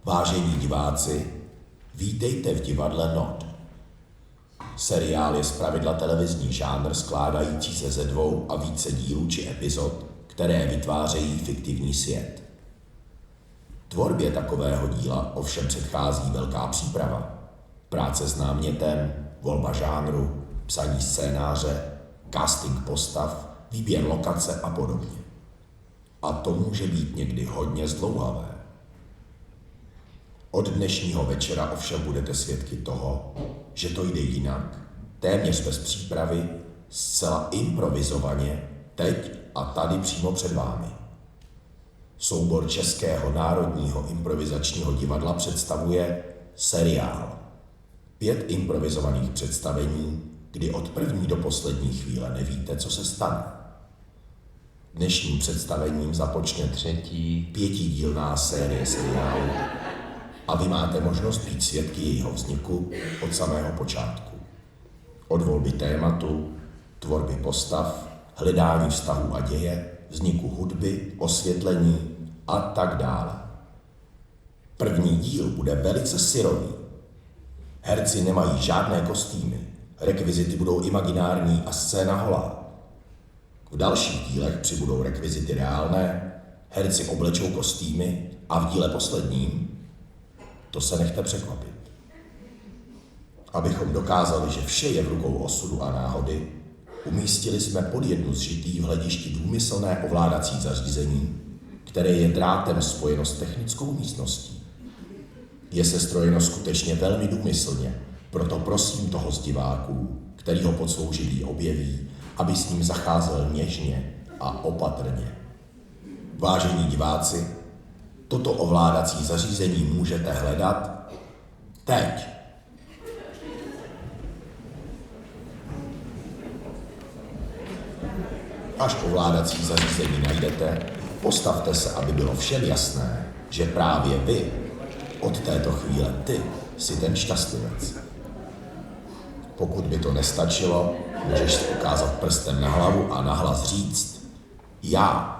Vážení diváci, vítejte v divadle Not. Seriál je zpravidla televizní žánr skládající se ze 2 a více dílů či epizod, které vytvářejí fiktivní svět. Tvorbě takového díla ovšem předchází velká příprava. Práce s námětem, volba žánru, psaní scénáře, casting postav, výběr lokace a podobně. A to může být někdy hodně zdlouhavé. Od dnešního večera ovšem budete svědky toho, že to jde jinak, téměř bez přípravy, zcela improvizovaně, teď a tady přímo před vámi. Soubor Českého národního improvizačního divadla představuje seriál. 5 improvizovaných představení, kdy od první do poslední chvíle nevíte, co se stane. Dnešním představením započne 3. 5dílná série seriálu a vy máte možnost být svědky jejího vzniku od samého počátku. Od volby tématu, tvorby postav, hledání vztahů a děje, vzniku hudby, osvětlení a tak dále. První díl bude velice syrový. Herci nemají žádné kostýmy, rekvizity budou imaginární a scéna holá. V dalších dílech přibudou rekvizity reálné, herci oblečou kostýmy a v díle posledním to se nechte překvapit. Abychom dokázali, že vše je v rukou osudu a náhody, umístili jsme pod jednu z žitý v hledišti důmyslné ovládací zařízení, které je drátem spojeno s technickou místností. Je sestrojeno skutečně velmi důmyslně, proto prosím toho z diváků, který ho pod svou židlí objeví, aby s ním zacházel něžně a opatrně. Vážení diváci, toto ovládací zařízení můžete hledat teď. Až ovládací zařízení najdete, postavte se, aby bylo všem jasné, že právě vy, od této chvíle ty, jsi ten šťastlivec. Pokud by to nestačilo, můžeš si ukázat prstem na hlavu a nahlas říct já.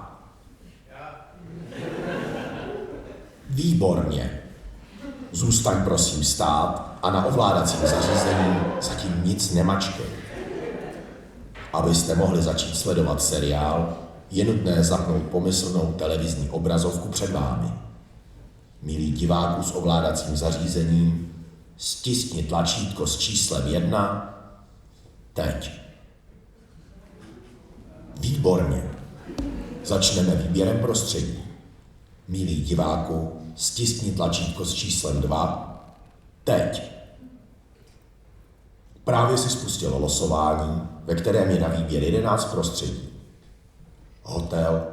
Výborně. Zůstaň prosím stát a na ovládacím zařízení zatím nic nemačkej. Abyste mohli začít sledovat seriál, je nutné zapnout pomyslnou televizní obrazovku před vámi. Milí diváků s ovládacím zařízením, stiskni tlačítko s číslem 1 teď. Výborně. Začneme výběrem prostředí. Milí diváku, stiskni tlačítko s číslem 2 teď. Právě si spustilo losování, ve kterém je na výběr 11 prostředí. Hotel,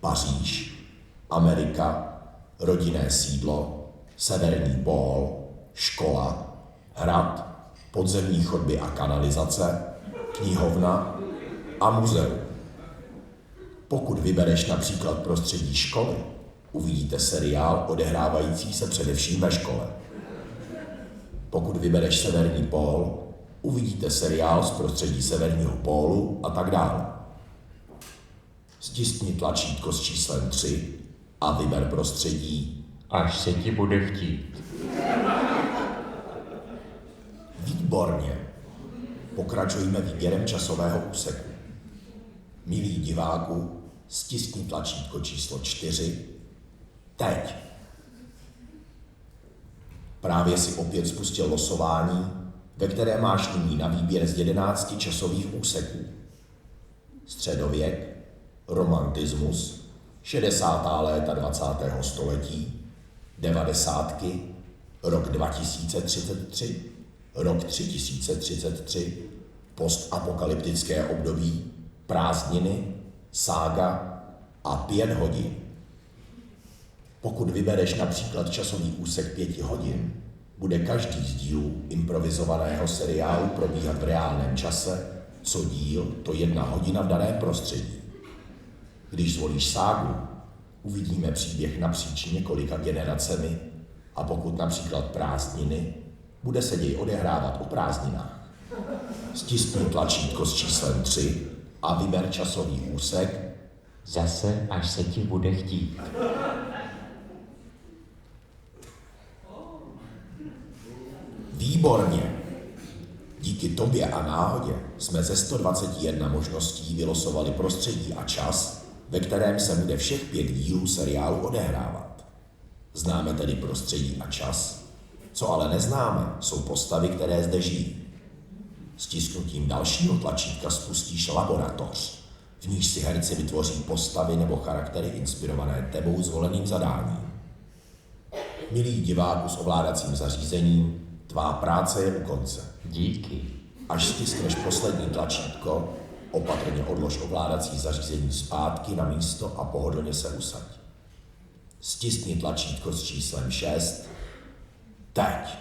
Paříž, Amerika, rodinné sídlo, severní pól, škola, hrad, podzemní chodby a kanalizace, knihovna a muzeum. Pokud vybereš například prostředí školy, uvidíte seriál odehrávající se především ve škole. Pokud vybereš severní pól, uvidíte seriál z prostředí severního pólu a tak dále. Stiskni tlačítko s číslem 3 a vyber prostředí, až se ti bude chtít. Výborně. Pokračujeme výběrem časového úseku. Milí diváku, stiskni tlačítko číslo 4 teď. Právě si opět spustil losování, ve které máš nyní na výběr z 11 časových úseků. Středověk, romantismus, 60. léta 20. století, 90. rok 2033, rok 3033, postapokalyptické období, prázdniny, sága a 5 hodin. Pokud vybereš například časový úsek 5 hodin, bude každý z dílů improvizovaného seriálu probíhat v reálném čase, co díl, to 1 hodina v daném prostředí. Když zvolíš ságu, uvidíme příběh napříč několika generacemi a pokud například prázdniny, bude se děj odehrávat o prázdninách. Stiskni tlačítko s číslem 3 a vyber časový úsek Zase, až se ti bude chtít. Výborně. Díky tobě a náhodě jsme ze 121 možností vylosovali prostředí a čas, ve kterém se bude všech 5 dílů seriálu odehrávat. Známe tedy prostředí a čas, co ale neznáme, jsou postavy, které zde žijí. Stisknutím dalšího tlačítka spustíš laboratoř, v níž si herci vytvoří postavy nebo charaktery inspirované tebou zvoleným zadáním. Milý diváku s ovládacím zařízením, tvá práce je u konce. Díky. Až stiskneš poslední tlačítko, opatrně odlož ovládací zařízení zpátky na místo a pohodlně se usaď. Stiskni tlačítko s číslem 6. Teď.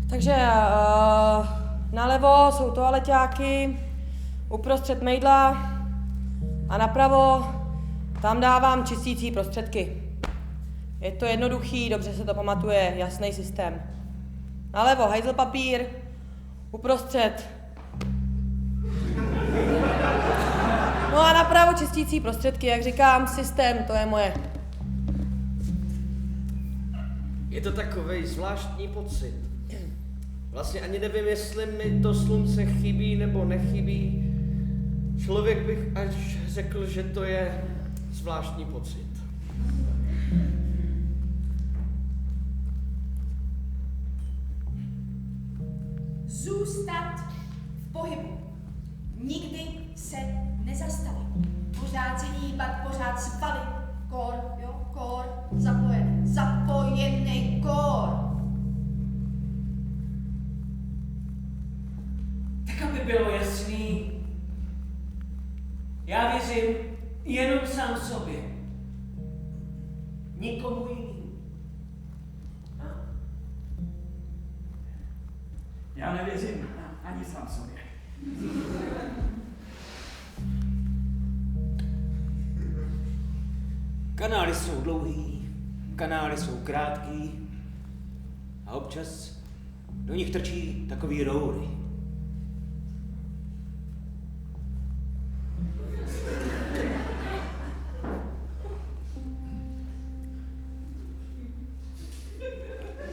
Takže nalevo jsou toaleťáky, uprostřed mejdla a napravo tam dávám čistící prostředky. Je to jednoduchý, dobře se to pamatuje, jasný systém. Nalevo hajzl papír, uprostřed. No a napravo čistící prostředky, jak říkám, systém, to je moje. Je to takovej zvláštní pocit. Vlastně ani nevím, jestli mi to slunce chybí nebo nechybí. Člověk bych až řekl, že to je zvláštní pocit. Zůstat v pohybu. Nikdy se nezastavit. Pořád se hýbat, pořád svaly. Kor, jo, kor, zapojený. Zapojený kor. Tak aby bylo jasný, já věřím jenom sám sobě. Nikomu jinému. Já nevěřím ani sám sobě. Kanály jsou dlouhý, kanály jsou krátký a občas do nich trčí takový roury.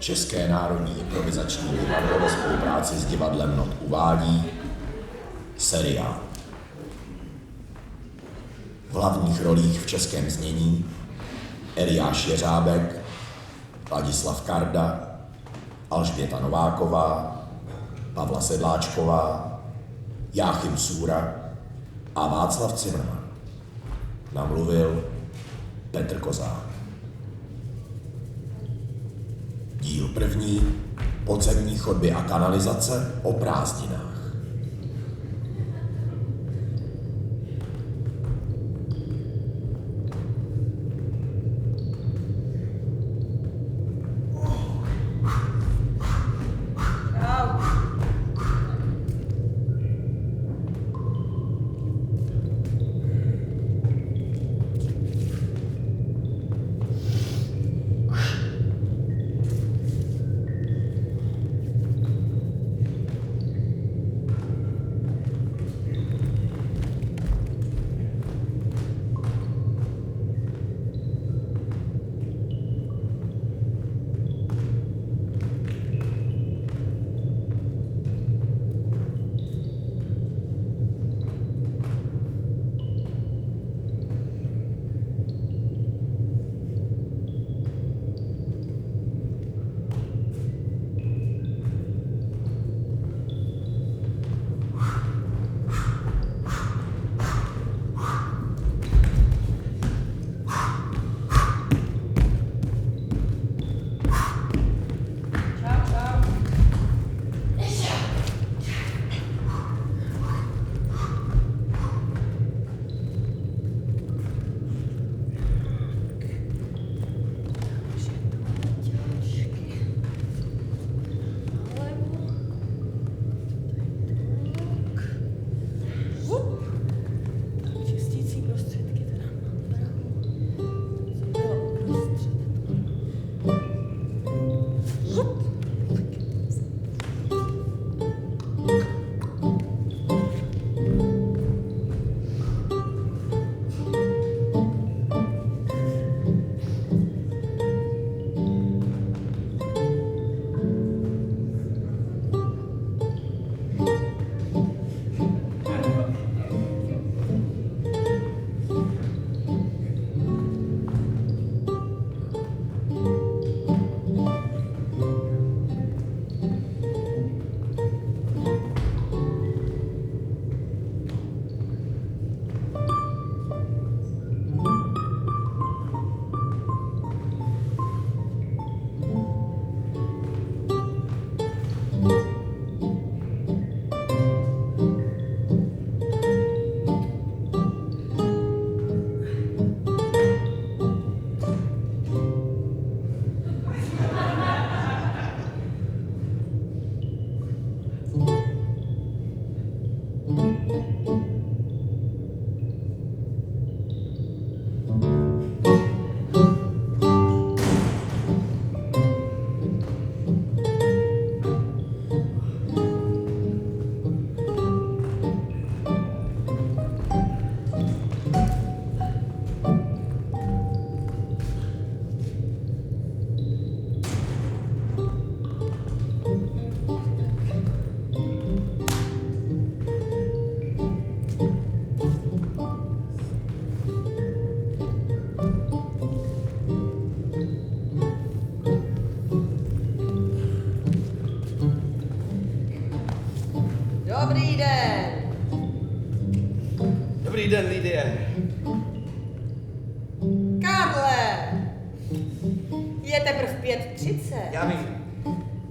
České národní improvizační divadlo ve spolupráci s divadlem Not uvádí seriál. V hlavních rolích v českém znění Eliáš Jeřábek, Ladislav Karda, Alžběta Nováková, Pavla Sedláčková, Jáchym Sůra a Václav Cimrman. Namluvil Petr Kozák. Díl první. Podzemní chodby a kanalizace o prázdninách. Dobrý den. Dobrý den, Lidie. Karle. Je teprve 5:30. Já vím.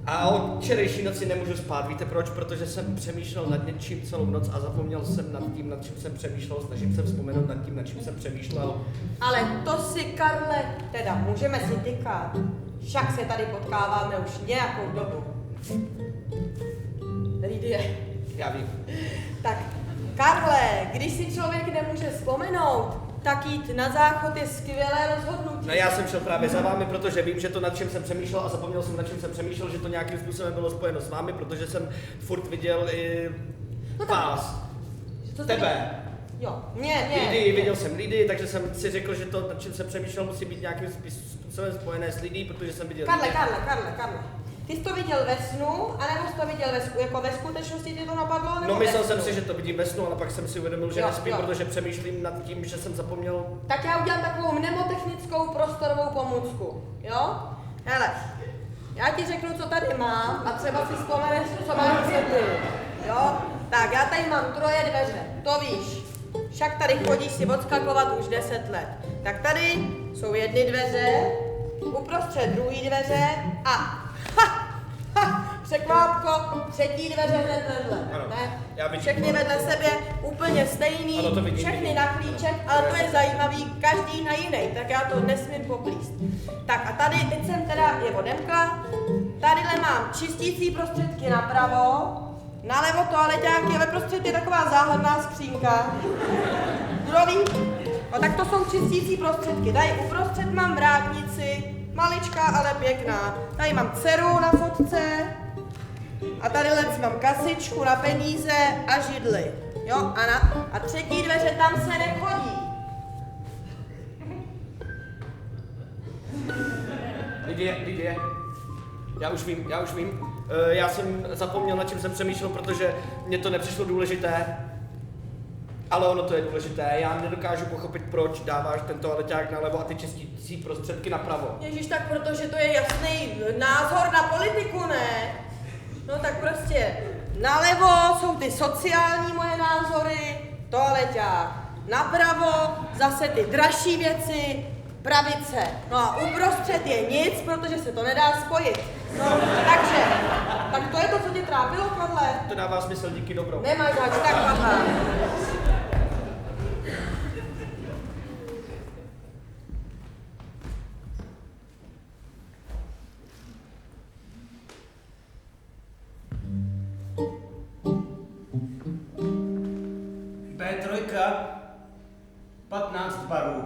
A od včerejší noci nemůžu spát. Víte proč? Protože jsem přemýšlel nad něčím celou noc a zapomněl jsem nad tím, nad čím jsem přemýšlel. Snažím se vzpomenout nad tím, nad čím jsem přemýšlel. Ale to si, Karle, teda můžeme si tykat. Však se tady potkáváme už nějakou dobu. Lidie. Já vím. Tak, Karle, když si člověk nemůže vzpomenout, tak jít na záchod je skvělé rozhodnutí. No já jsem šel právě za vámi, protože vím, že to nad čím jsem přemýšlel a zapomněl jsem, nad čím jsem přemýšlel, že to nějakým způsobem bylo spojeno s vámi, protože jsem furt viděl i No tak, vás. to Tebe. Jo, ne. Lidy, viděl jsem Lidy, takže jsem si řekl, že to, nad čím jsem přemýšlel, musí být nějakým způsobem spojené s Lidy, protože jsem viděl Karle, Lidy. Karle. Ty jsi to viděl ve snu, anebo jsi to viděl jako ve skutečnosti ti to napadlo, nebo No myslel ve jsem snu? si, že to vidím ve snu, ale pak jsem si uvědomil, že Jo, nespím, jo. protože přemýšlím nad tím, že jsem zapomněl. Tak já udělám takovou mnemotechnickou prostorovou pomůcku, jo? Hele, já ti řeknu, co tady mám a třeba si vzpomeneš, co mám vysvětlit, jo? Tak, já tady mám 3 dveře, to víš. Však tady chodíš si odskakovat už 10 let. Tak tady jsou 1 dveře, uprostřed 2 dveře a překvápko, 3 dveře hned vedle. Ano, Ne? já vidím. Všechny vedle sebe úplně stejný, Ano, to vidím, všechny vidím. na klíček, ale to je zajímavý, každý na jiný, tak já to nesmím poplíst. Tak a tady, teď jsem teda je odemkla, tadyhle mám čistící prostředky napravo, nalevo toaleťáky a ve prostřed je taková záhadná skřínka. Kdo ví? No tak to jsou čistící prostředky, tady uprostřed mám vrátnici, maličká, ale pěkná. Tady mám dceru na fotce a tadyhle mám kasičku na peníze a židli. Jo, a 3. dveře tam se nechodí. Lidie. Já už vím. Já jsem zapomněl, nad čím jsem přemýšlel, protože mně to nepřišlo důležité. Ale ono to je důležité. Já nedokážu pochopit, proč dáváš ten toaleťák nalevo a ty čistící prostředky napravo. Ježíš, tak protože to je jasný názor na politiku, ne? No tak prostě nalevo jsou ty sociální moje názory, toaleťák. Napravo zase ty dražší věci, pravice. No a uprostřed je nic, protože se to nedá spojit. No, takže, tak to je to, co tě trápilo, Karle? To dává smysl, díky dobro. Nemáš zač, tak Karle. B3, 15 barů.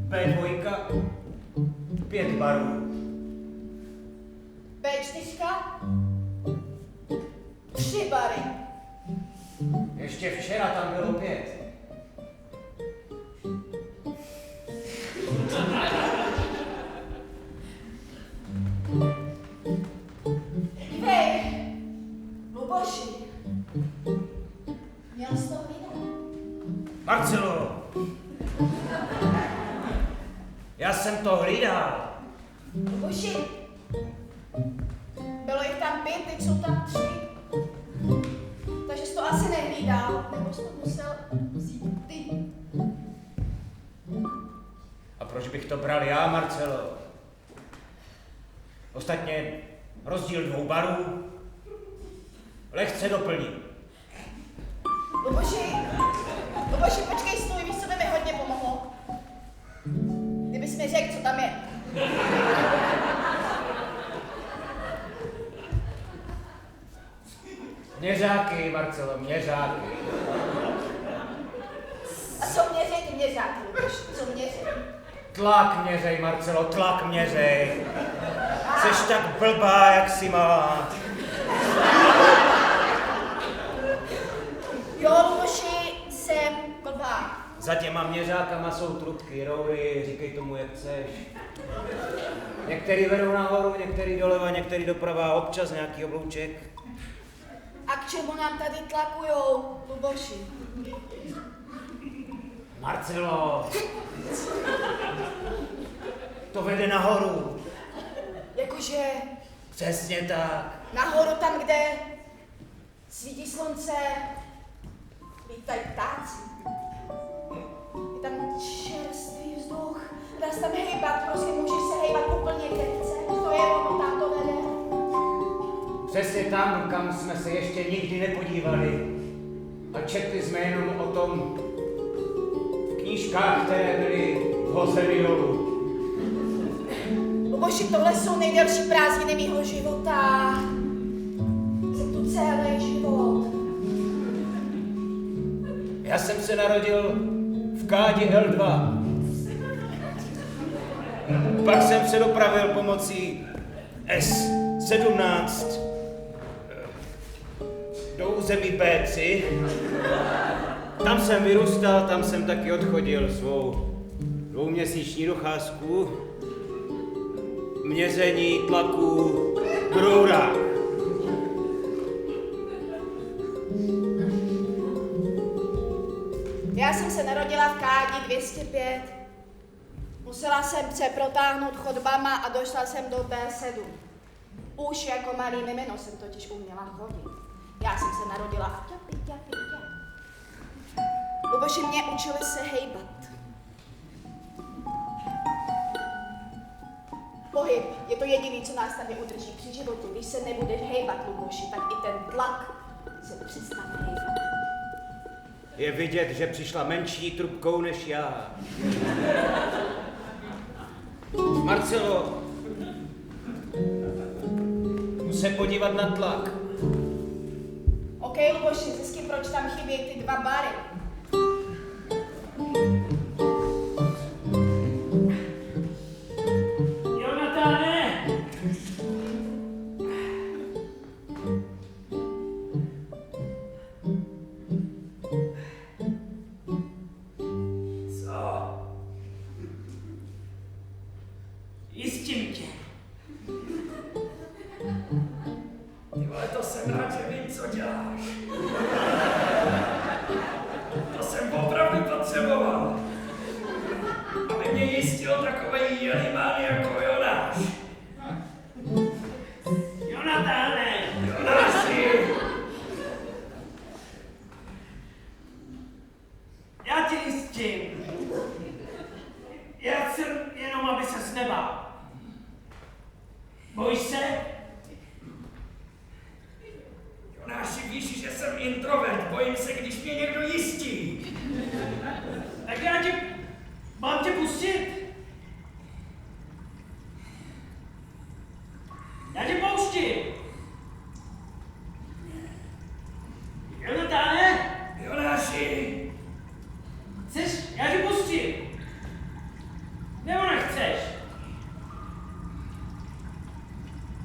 B2, 5 barů. B4, 3 bary. Ještě včera tam bylo 5. Hej, Luboši, měl jsi to hlídat. Marcelo! Já jsem to hlídal. Luboši, bylo jich tam 5, teď jsou tam 3. Takže jsi to asi nehlídal, nebo jsi to musel vzít ty. A proč bych to bral já, Marcelo? Ostatně rozdíl 2 barů lehce doplní. Luboši, počkej, stůj, víš, co by mi hodně pomohlo? Kdybys mi řekl, co tam je. Měřáky, Marcelo, měřáky. A co měřej ty měřáky, Luboši, co měřej? Tlak měřej, Marcelo, tlak měřej. Jseš tak blbá, jak si malá. Jo, Luboši, jsem blbá. Za těma měřákama jsou trubky, roury, říkej tomu, jak chceš. Některý vedou nahoru, některý doleva, některý doprava, občas nějaký oblouček. A k čemu nám tady tlakujou, Luboši? Marcelo, to vede nahoru. Jakože Přesně tak. nahoru tam, kde svítí slunce, lítají ptáci. Je tam čerstvý vzduch, dá se tam hejbat, prostě můžeš se hejbat úplně kde chceš. To je ono, tam to vede. Přesně tam, kam jsme se ještě nikdy nepodívali. A četli jsme jenom o tom v knížkách, které byly vhozeny dolů. Luboši, tohle jsou nejdelší prázdniny mýho života. Jsem tu celý život. Já jsem se narodil v Kádě L2. Pak jsem se dopravil pomocí S17 do území B3 Tam jsem vyrůstal, tam jsem taky odchodil svou 2měsíční docházku. Měření tlaku v rourách. Já jsem se narodila v Kádi 205. Musela jsem se protáhnout chodbama a došla jsem do B7. Už jako malý mimino jsem totiž uměla chodit. Já jsem se narodila v ťapi. Luboši mě učili se hejbat. Pohyb je to jediný, co nás tady udrží při životě. Když se nebudeš hejbat, Luboši, tak i ten tlak se přestane hejbat. Je vidět, že přišla menší trubkou než já. Marcelo, jdu se podívat na tlak. OK, Luboši, zjistí, proč tam chybí ty 2 bary. Jonatáne! Co? Jistím tě. Ty vole, to jsem rád, že vím, co děláš. To jsem opravdu potřeboval. Aby mě jistil takovej jelimán jako Jonáš. Jonatáne! Jonáši! Já tě jistím. Já chci jenom, aby ses nebál. Bojíš se? Jonáši, víš, že jsem introvert. Bojím se, když mě někdo jistí. Tak já tě... Mám tě pustit? Já tě pouštím. Jonatáne? Jonáši. Chceš? Já tě pustím. Nebo nechceš?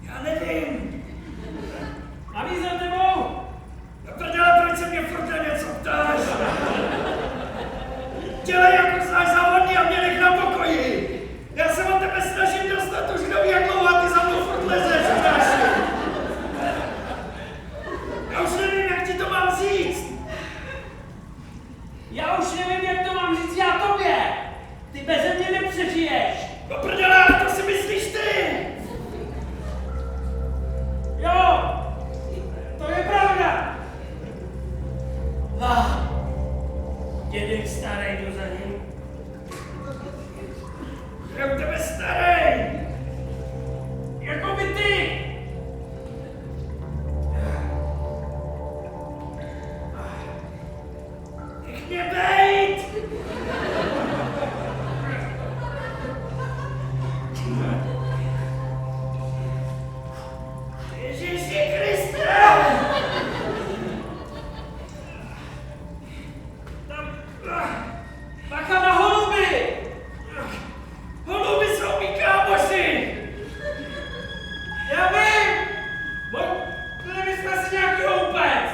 Já nevím. Mám jít za tebou? No prdele, proč se mě furt na něco ptáš? Dělej jako znáš závodný a mě nech na pokoji. Já se o tebe snažím dostat už kdo ví jak dlouho a ty za mnou furt lezeš, Jonáši. Já už nevím, jak ti to mám říct. Já už nevím, jak to mám říct já tobě. Ty beze mě nepřežiješ. No prdele, ale to si myslíš ty. Jo, to je pravda. Dědek starý jdu za ním. Je u tebe starý. Jako by ty. Nech mě bejt. Ježíši Kriste. Bacha na holuby! Holuby jsou mý kámoši! Já vím! Nevysme si nějaký houpec!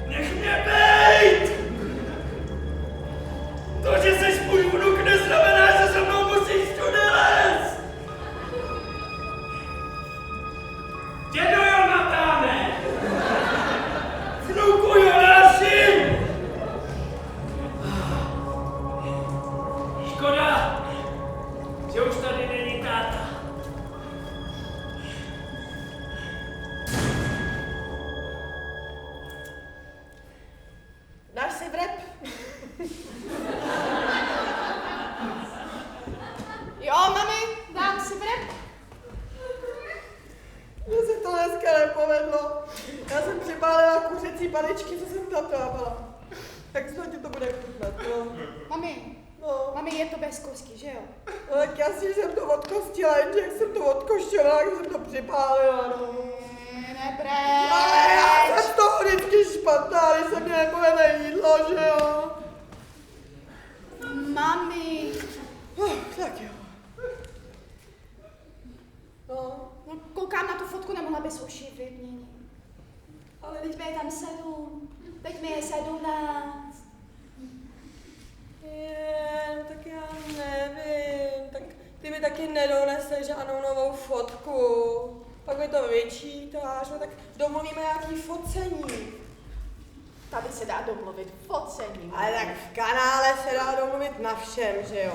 Nech mě bejt! To, že seš můj vnuk, neznamená, že se mnou musíš tudy lézt! Dědo Jonatáne! Vnuku Jonáši! Škoda, že už tady není táta. Dáš si vrep? Jo, mami, dám si vrep. Mně se to dneska nepovedlo. Já jsem připálila kuřecí paličky, co jsem tam dávala. Tak snad ti to bude chutnat, no. Mami, No, mami, je to bez kosti, že jo? no tak jasně jsem to odkostila, jenže jak jsem to odkoštěla, tak jsem to připálila, no. Nepreč. Ale já jsem z toho vždycky špatná, když se mě nepovede jídlo, že jo? Mami. Tak jo. No, No, koukám na tu fotku, nemohla bys už ji vyměnit. Ale teď mi je tam 7. Teď mi je 17. No tak já nevím, tak ty mi taky nedoneseš žádnou novou fotku. Pak mi to vyčítáš, no tak domluvíme nějaký focení. Tady se dá domluvit focení. Ale tak v kanále se dá domluvit na všem, že jo.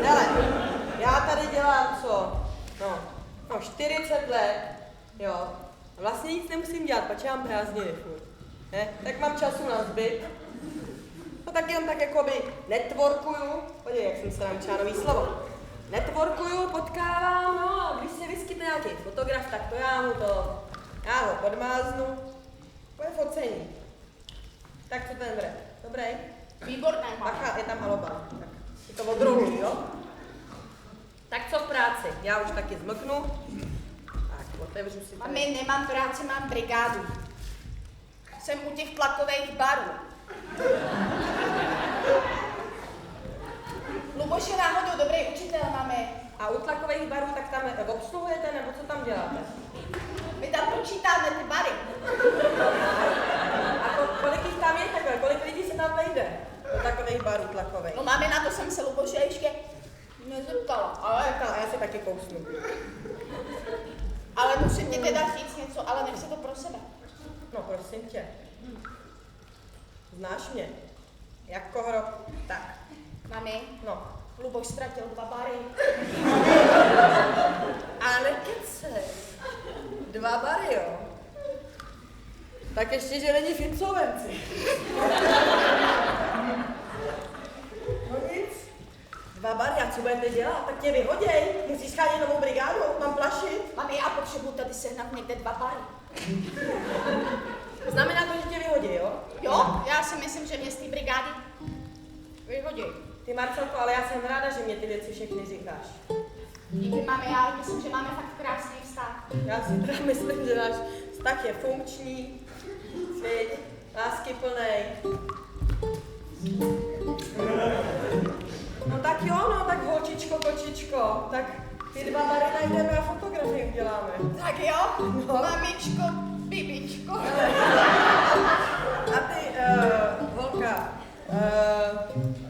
Hele, já tady dělám co? No 40 let, jo. Vlastně nic nemusím dělat, protože mám prázdniny furt. Ne? Tak mám času na zbyt. No tak jenom tak jakoby networkuju. Podívej, jak jsem se naučila nový slovo. Networkuju, potkávám, no a když se vyskytne nějaký fotograf, tak to já ho podmáznu. To je focení. Tak co ten bere? Dobrý? Výborné, Bacha, je tam aloba. Tak je to odrohu, jo? Tak co v práci? Já už taky zmlknu. Tak, otevřu si tady. Mami, nemám práci, mám brigádu. Jsem u těch tlakových barů. Luboš je náhodou dobrý učitel, mami. A u tlakových barů tak tam obsluhujete, nebo co tam děláte? My tam počítáme ty bary. A kolik jich tam je takhle? Kolik lidí se tam vejde? Do takových barů tlakových. No mami, na to jsem se Luboše ještě nezeptala. Ale já si taky kousnu. Ale musím ti teda říct něco, ale nech si to pro sebe. No prosím tě. Znáš mě? Jako hrob. Tak, Mami, no. Luboš ztratil 2 bary. A nekecej. 2 bary, jo? Tak ještě, že není v insolvenci. No nic. 2 bary, a co budete dělat? Tak tě vyhoděj. Musíš schánět novou brigádu, mám plašit. Mami, já potřebuji tady sehnat někde 2 bary. Znamená to, že tě vyhodí, jo? Jo, já si myslím, že mě z té brigády vyhodí. Ty Marcelko, ale já jsem ráda, že mě ty věci všechny říkáš. Díky, mami, já myslím, že máme fakt krásný vztah. Já si teda myslím, že náš vztah je funkční, viď, láskyplnej. No tak jo, no tak holčičko, kočičko, tak ty 2 bary najdeme a fotografii uděláme. Tak jo, No. mamičko, bibičko. A ty, holka,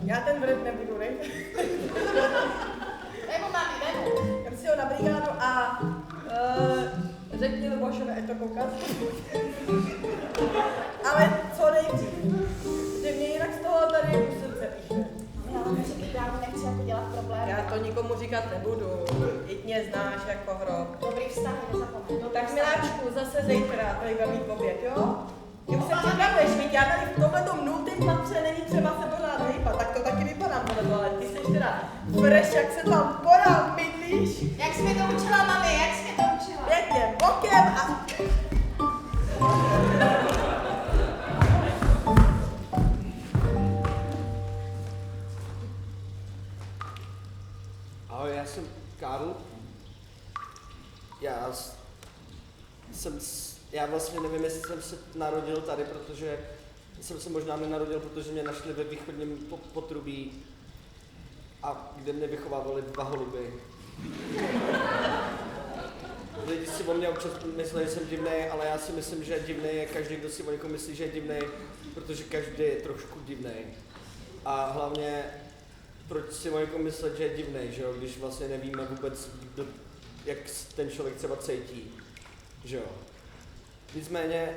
já ten vrt nebudu, ne? Nebo mami, nebo. Jdem si ho na brigádu a řekni Lubošovi, ať to kouká. Ale co nejdřív, že mě jinak z toho tady u srdce píše. Já vám si brigádu nechci jako dělat problém. Já to nikomu říkat nebudu, teď mě znáš jako hrob. Dobrý vztah, nezapomeň. No tak miláčku, zase zítra, tady budeme mít oběd, jo? Ty už se připravuješ, víš, já tady v tomhletom nultým patře není třeba se pořád hejpat, tak to taky vypadám podle, ale ty jsi teda fresh, jak se tam pořád bydlíš. Jak jsi mi to učila, mami, jak jsi mi to učila? Pěkně bokem a... Ahoj, já jsem Karl. Já vlastně nevím, jestli jsem se narodil tady, protože jsem se možná nenarodil, protože mě našli ve východním potrubí a kde mě vychovávali 2 holuby. Lidi si o mě občas myslí, že jsem divnej, ale já si myslím, že divnej je každý, kdo si o někom myslí, že je divnej, protože každý je trošku divnej. A hlavně, proč si o někom myslet, že je divnej, že jo, když vlastně nevíme vůbec, jak ten člověk třeba cítí, že jo. Nicméně,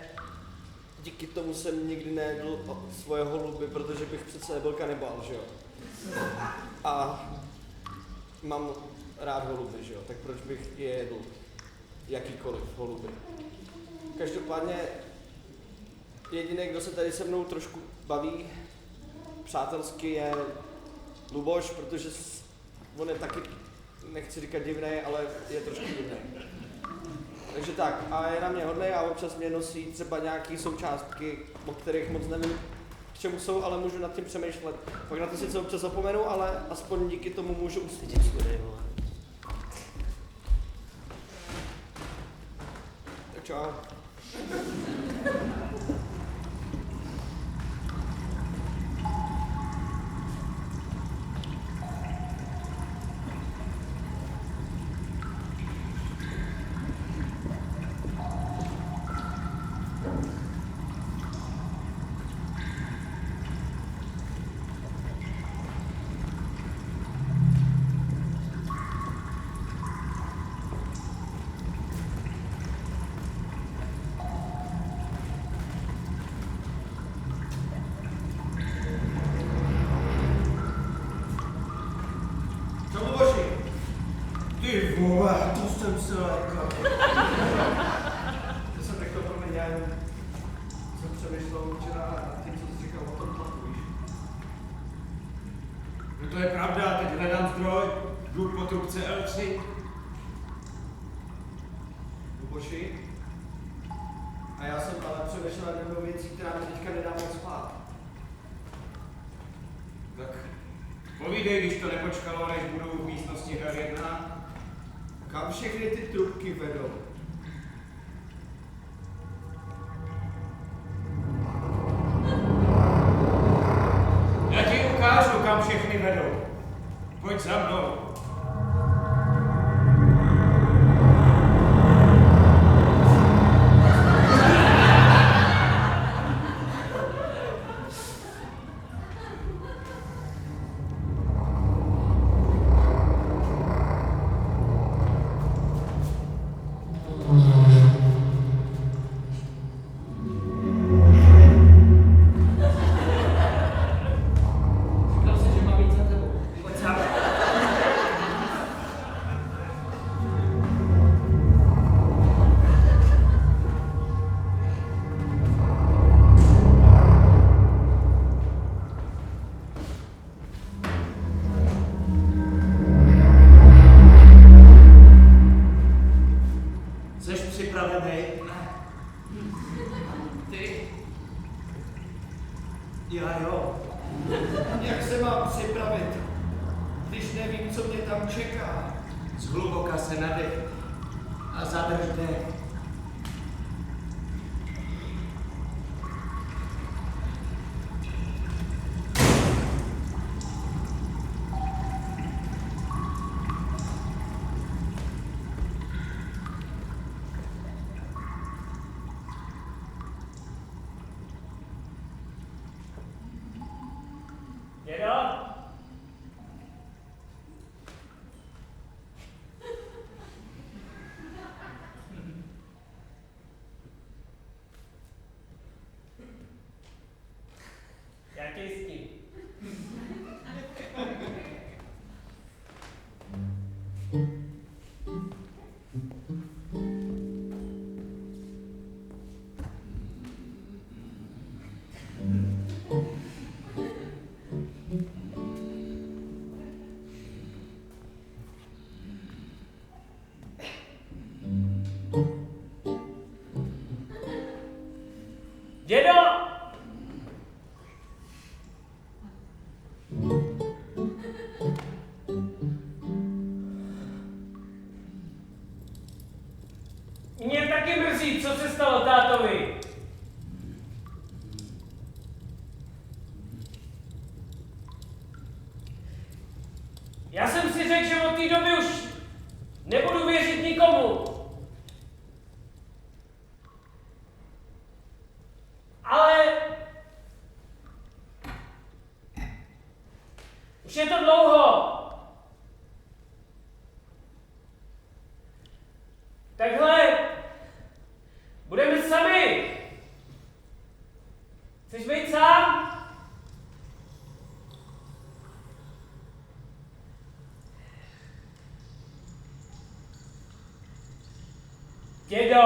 díky tomu jsem nikdy nejedl svoje holuby, protože bych přece nebyl kanibál, že jo. A mám rád holuby, že jo, tak proč bych je jedl, jakýkoliv holuby. Každopádně, jediný, kdo se tady se mnou trošku baví přátelsky, je Luboš, protože on je taky, nechci říkat divnej, ale je trošku divnej. Takže tak, a je na mě hodnej a občas mě nosí třeba nějaký součástky, o kterých moc nevím, k čemu jsou, ale můžu nad tím přemýšlet. Pak na to sice občas zapomenu, ale aspoň díky tomu můžu usvítit svůj. Tak čau. To jsem se lekal. To jsem řekl, promiň, já jsem přemýšlel včera nad tím, co jsi říkal o tom tlaku, víš? No to je pravda, teď hledám zdroj, jdu po trubce L3. Luboši? A já jsem ale přemýšlel nad jednou věcí, která mi teďka nedá moc spát. Tak povídej, když to nepočkalo, než budu v místnosti R1. Kam všechny ty trubky vedou? Já ti ukážu, kam všechny vedou. Pojď za mnou. Říkal jsem, že mám jít za tebou. Pojď sám. Jseš připravený? Ty? Já jo. Jak se mám připravit, když nevím, co mě tam čeká? Zhluboka se nadech a zadrž dech. Dědo? Já tě s tím. Dědo! Mě taky mrzí, co se stalo tátovi. Já jsem si řekl, že od té doby už nebudu věřit nikomu. Ale už je to dlouho. Takhle budeme sami. Chceš být sám? Dědo!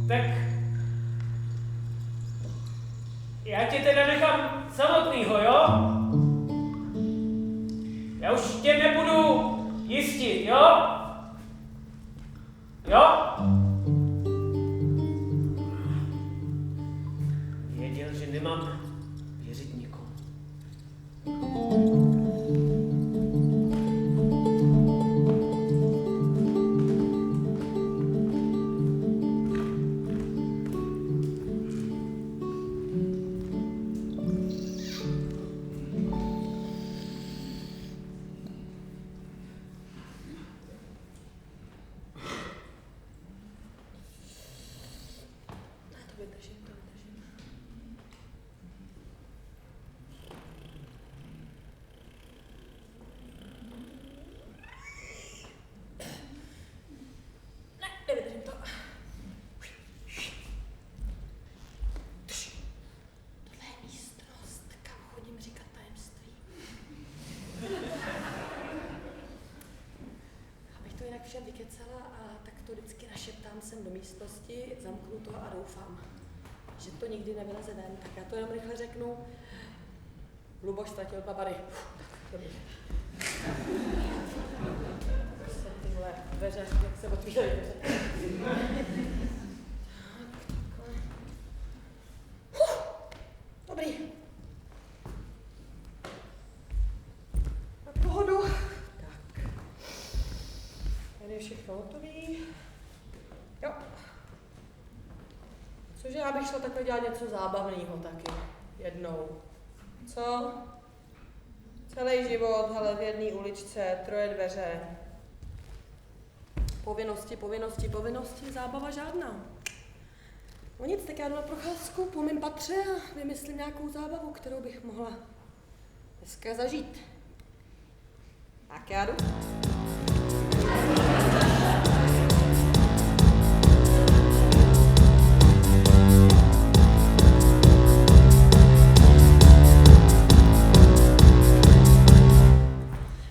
Tak já tě teda nechám samotnýho, jo? Já už tě nebudu jistit, jo? Jo? Věděl, že nemám věřit nikomu. všem vykecala a tak to vždycky našeptám sem do místnosti, zamknu to a doufám, že to nikdy nevyleze ven. Tak já to jenom rychle řeknu. Luboš ztratil 2 bary. Dobrý. Se tyhle dveře, jak se otvírají dveře. Dobrý. Na pohodu. Tak. Tady je všechno hotový. Jo. Cože já bych šla takhle dělat něco zábavného taky. Jednou. Co? Celý život, hele, v jedné uličce, 3 dveře. Povinnosti, zábava žádná. No nic, tak já jdu na procházku po mém patře a vymyslím nějakou zábavu, kterou bych mohla dneska zažít. Tak já jdu.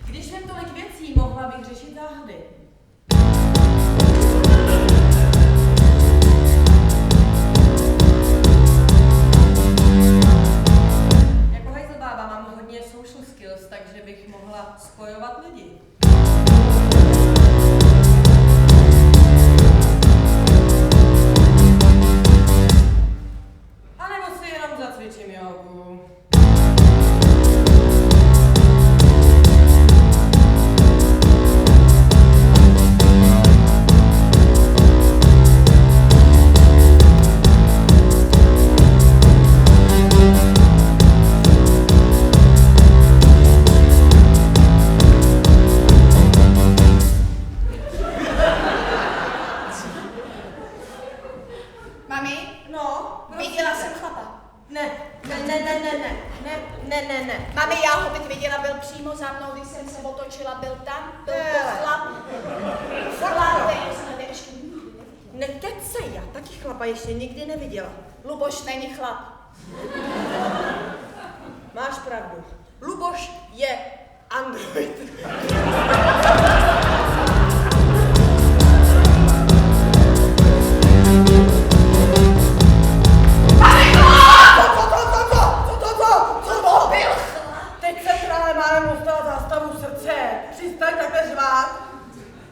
Když vím tolik věcí, mohla bych řešit záhady. Takže bych mohla spojovat lidi. A nebo si jenom zacvičím jogu. Ne. Mami, já ho teď viděla, byl přímo za mnou, když jsem se otočila, byl tam, byl to chlap. Nekecej, já taky chlapa ještě nikdy neviděla. Luboš není chlap. Máš pravdu. Luboš je android.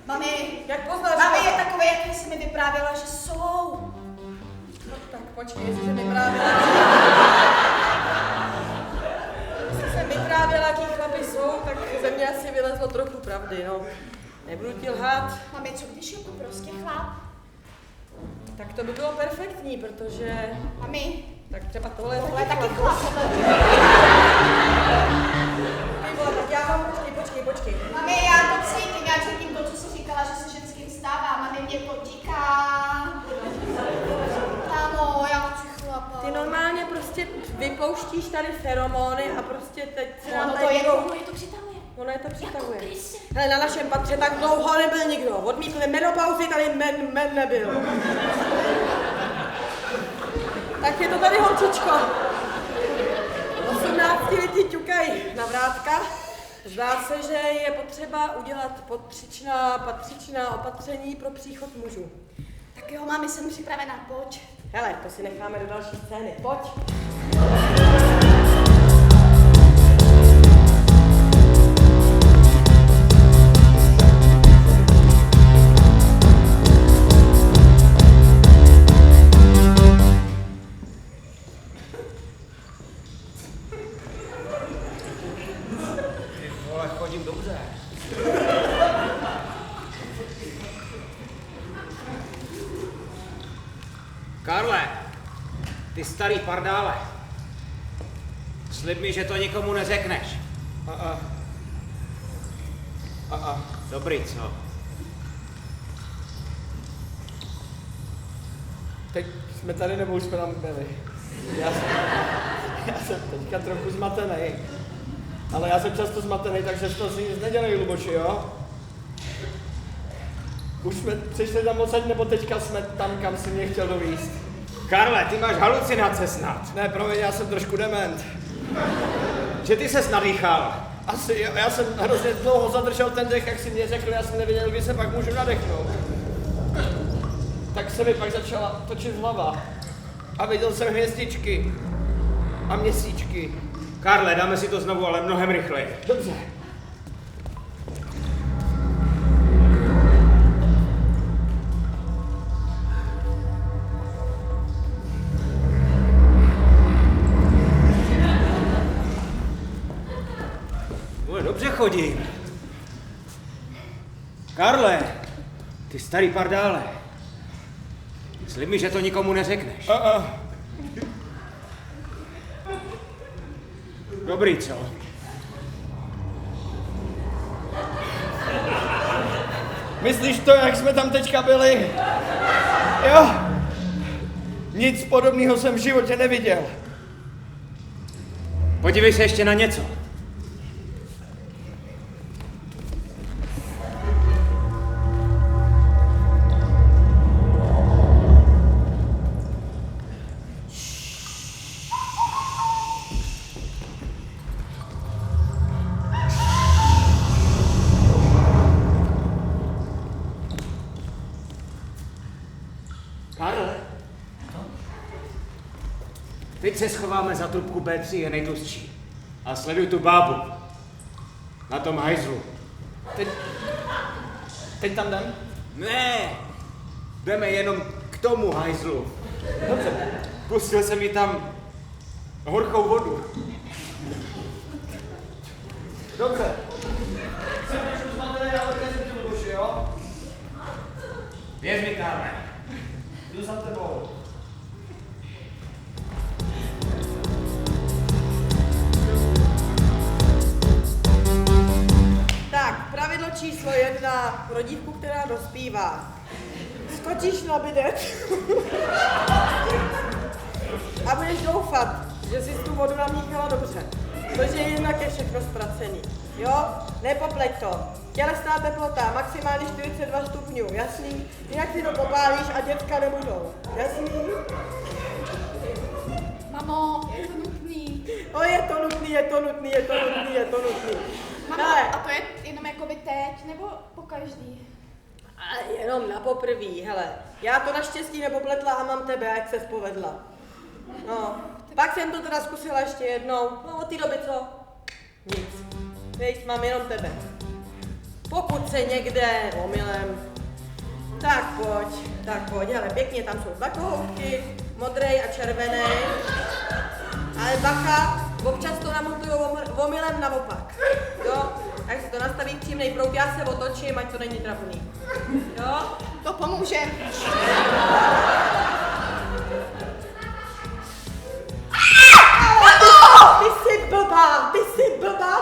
Mami, jak poznáš? Mami je takové, jak jsi mi vyprávěla, že jsou. No tak počkej, jestli jsem vyprávěla. Jestli jsem vyprávěla, jaký chlapi jsou, tak ze mě asi vylezlo trochu pravdy, no. Nebudu ti lhát. Mami, co když je to prostě chlap? Tak to by bylo perfektní, protože... Mami. Tak třeba tohle je taky chlap. Ty vole, tak já mám, počkej. Mami, já to cítím to, co jsi říkala, že se ženským stává. Mami, mě to tíká. Támo, já chci chlapa. Ty normálně prostě vypouštíš tady feromony a prostě teď se nám tady... Ono je to přitahuje. Ono je to přitahuje. Jako kryse. Hele, na našem patře tak dlouho nebyl nikdo. Odmítli menopauzy, tady men nebyl. Tak je to tady, holčičko. 18letí ťukají na vrátka. Zdá se, že je potřeba udělat patřičná opatření pro příchod mužů. Tak jo, mami, jsem připravená, pojď. Hele, to si necháme do další scény. Pojď. Chodím dobře. Karle, ty starý pardále, slib mi, že to nikomu neřekneš. Dobrý, co? Teď jsme tady, nebo už jsme tam byli? Já jsem teďka trochu zmatený. Ale já jsem často zmatený, takže to si nic nedělej, Luboši, jo? Už jsme přišli tam odsaď, nebo teďka jsme tam, kam si mě chtěl dovízt? Karle, ty máš halucinace snad. Ne, promiň, já jsem trošku dement. Že ty ses nadýchal. Asi, já jsem hrozně dlouho zadržel ten dech, jak si mě řekl, já jsem nevěděl, kdy se pak můžu nadechnout. Tak se mi pak začala točit hlava. A viděl jsem hvězdičky. A měsíčky. Karle, dáme si to znovu, ale mnohem rychleji. Dobře. Dobře chodím. Karle, ty starý pardále. Slib mi, že to nikomu neřekneš. Dobrý, co? Myslíš to, jak jsme tam teďka byli? Jo? Nic podobného jsem v životě neviděl. Podívej se ještě na něco. Karle, teď se schováme za trubku B3, je nejtlustší. A sleduj tu bábu. Na tom hajzlu. Teď tam jdem? Ne, jdeme jenom k tomu hajzlu. Dobře. Pustil jsem jí tam horkou vodu. Dobře. Jsem už zmatený, ale neřekl to duši, jo? Věř mi, Karle. Jdu za tebou. Tak, pravidlo číslo 1 pro dívku, která dospívá. Skočíš na bidet a budeš doufat, že jsi tu vodu namíchala dobře. Protože jinak je všechno zpracený. Jo? Nepopleť to. Tělesná teplota, maximálně 42 stupňů, jasný? Jinak si to popálíš a dětka nebudou. Jasný? Mamo, je to nutný. O, je to nutný. Mamo, Hele. a to je jenom jakoby teď, nebo po každý? A jenom na poprví, hele. Já to naštěstí nepopletla a mám tebe, ať se povedla. No, pak jsem to teda zkusila ještě jednou. No, od té doby co? Nic. Víš, mám jenom tebe. Pokud se někde omylem, tak pojď, hele, pěkně, tam jsou dva kohoutky, modrej a červený. Ale bacha, občas to namontuju omylem naopak. Jo? Tak si to nastaví přímnej proud, já se otočím, ať to není trapný. Jo? To pomůže.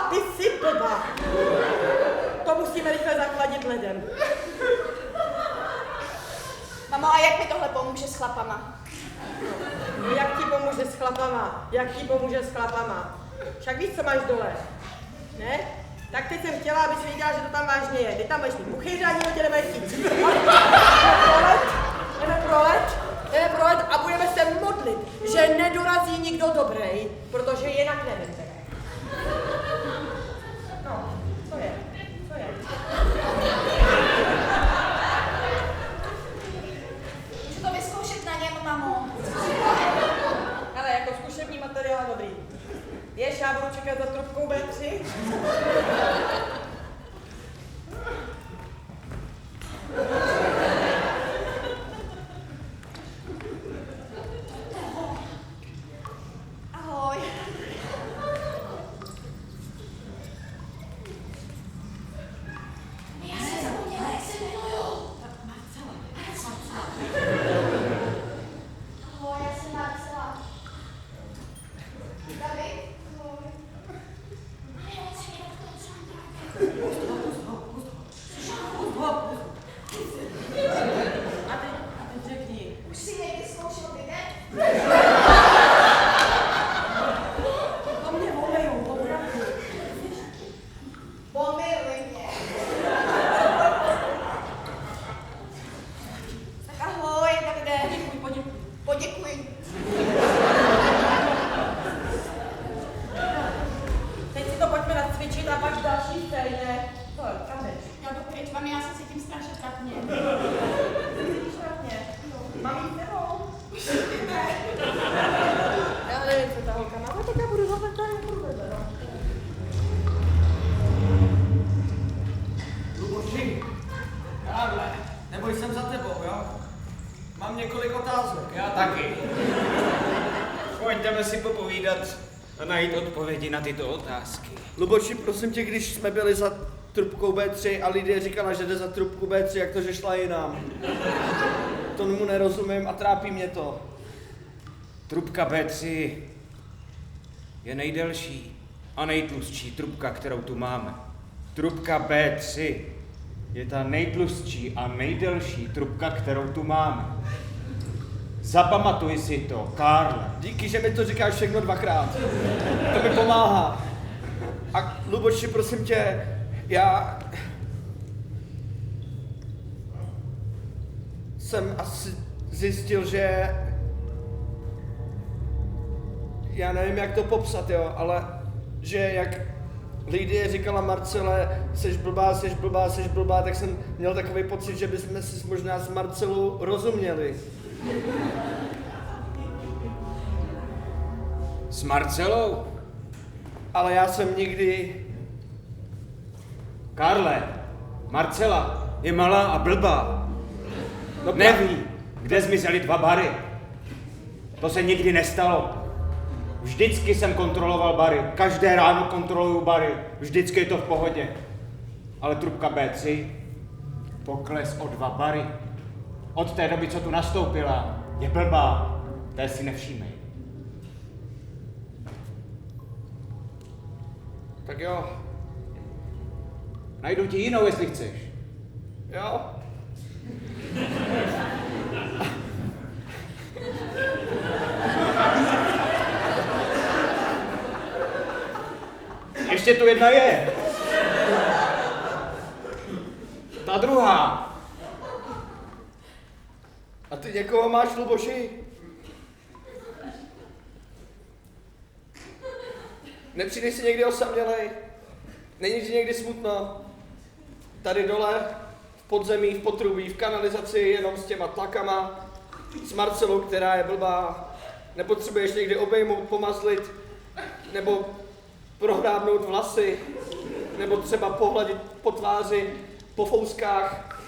Ty jsi blbá. To musíme rychle zachladit ledem. Mamo, a jak mi tohle pomůže s chlapama? Jak ti pomůže s chlapama? Však víš, co máš dole, ne? Tak teď jsem chtěla, abys věděla, že to tam vážně je. Ty tam budeš mít buchyře, ani tě nebude chtít. Jdeme prolet a budeme se modlit, že nedorazí nikdo dobrý, protože jinak nevím. No, co je? Můžu to vyzkoušet na něm, mamo. Ale jako zkušební materiál dobrý. Víš, já budu čekat za trubkou B3. několik otázek. Já taky. Pojďme si popovídat a najít odpovědi na tyto otázky. Luboši, prosím tě, když jsme byli za trubkou B3 a Lidie říkala, že jde za trubku B3, jak to, že šla jinam. Tomu nerozumím a trápí mě to. Trubka B3 je nejdelší a nejtlustší trubka, kterou tu máme. Trubka B3 je ta nejtlustší a nejdelší trubka, kterou tu máme. Zapamatuj si to, Karle. Díky, že mi to říkáš všechno dvakrát. To mi pomáhá. A Luboši, prosím tě, já jsem asi zjistil, že já nevím, jak to popsat, jo, ale že jak Lidie říkala Marcele, seš blbá, seš blbá, seš blbá, tak jsem měl takový pocit, že bychom si možná s Marcelou rozuměli. S Marcelou? Ale já jsem nikdy... Karle, Marcela je malá a blbá. No, Neví, kde zmizely 2 bary. To se nikdy nestalo. Vždycky jsem kontroloval bary. Každé ráno kontroluju bary. Vždycky je to v pohodě. Ale trubka B3 pokles o 2 bary. Od té doby, co tu nastoupila, je blbá. Té si nevšímej. Tak jo. Najdu ti jinou, jestli chceš. Jo? Ještě tu jedna je. Ta druhá. A ty někoho máš, Luboši? Nepřijdeš si někdy osamělej? Není ti někdy smutno? Tady dole, v podzemí, v potrubí, v kanalizaci, jenom s těma tlakama, s Marcelou, která je blbá. Nepotřebuješ někdy obejmout, pomazlit, nebo prohrábnout vlasy, nebo třeba pohladit po tváři, po fouskách,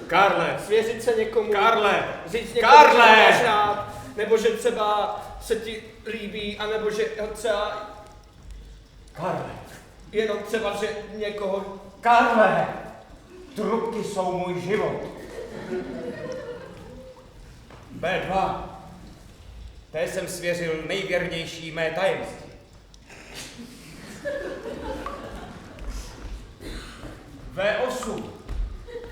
Karle. svěřit se někomu, Karle. říct někomu, Karle. že máš rád, nebo že třeba se ti líbí, anebo že třeba Karle. jenom třeba, že někoho... Karle. Trubky jsou můj život. B2. Té jsem svěřil nejvěrnější mé tajemství. V8.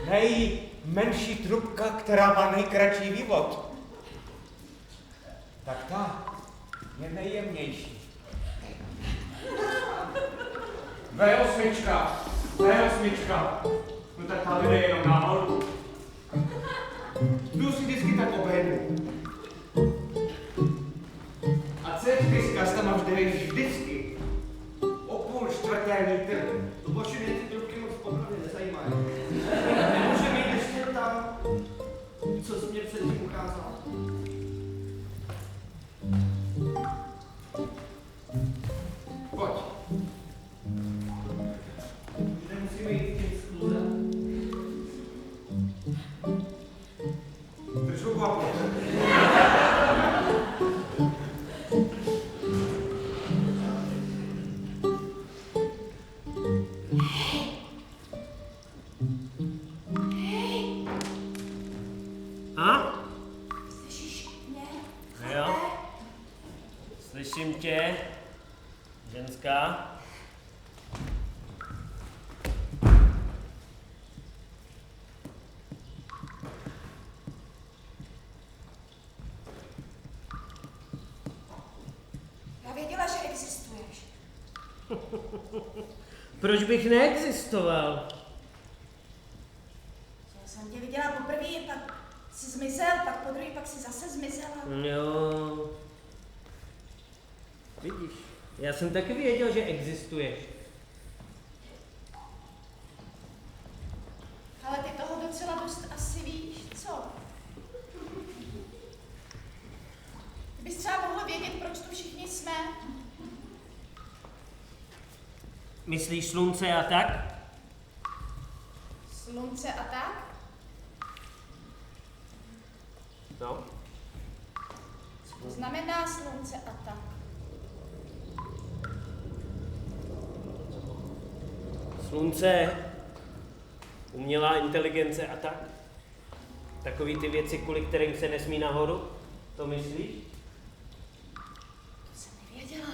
Nejmenší trubka, která má nejkratší vývod. Tak ta je nejjemnější. V8. No tak ta jde jenom nahoru. Tu si vždycky tak obejdu. A C4 tam máš vždycky o půl čtvrté metr. Luboši, mě ty trubky moc popravdě nezajímají. Nemůže být ještě tam, co jsi mě předtím ukázal. Pojď. Už nemusíme jít k těm skluzem. Drž ruku a pojď. A? Slyšíš mě? Jo. Slyším tě, ženská. Já věděla, že existuješ. Proč bych neexistoval? Já jsem tě viděla poprvé, pak jsi zmizel, pak podruhé, pak jsi zase zmizela. Jo. Vidíš, já jsem taky věděl, že existuješ. Ale ty toho docela dost asi víš, co? Ty bys třeba mohl vědět, proč tu všichni jsme. Myslíš slunce a tak? Slunce a tak? No, Co to znamená slunce a tak? slunce, umělá inteligence a tak. Takový ty věci, kvůli kterým se nesmí nahoru, to myslíš? To jsem nevěděla.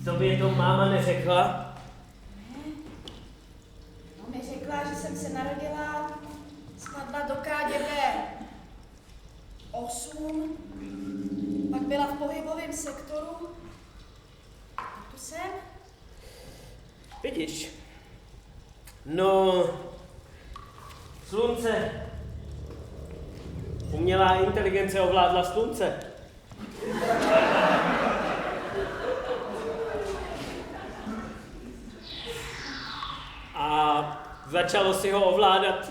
Tobě to máma neřekla? Ne. No mi řekla, že jsem se narodila, spadla do KGB 8, pak byla v pohybovém sektoru. A tu jsem. Vidíš? No, slunce. Umělá inteligence ovládla slunce. A začalo si ho ovládat.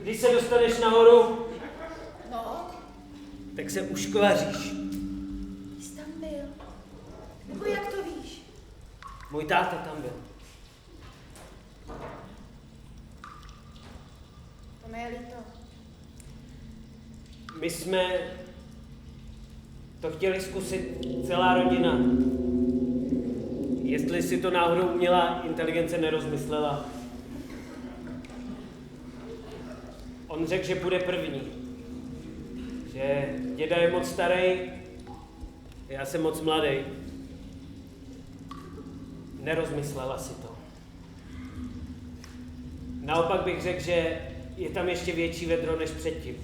Když se dostaneš nahoru, No, tak se uškvaříš. jsi tam byl. Nebo jak to víš? Můj táta tam byl. To mi je líto. My jsme to chtěli zkusit celá rodina. Jestli si to náhodou umělá inteligence nerozmyslela. On řekl, že bude první. Že děda je moc starý, já jsem moc mladý. Nerozmyslela si to. Naopak bych řekl, že je tam ještě větší vedro než předtím.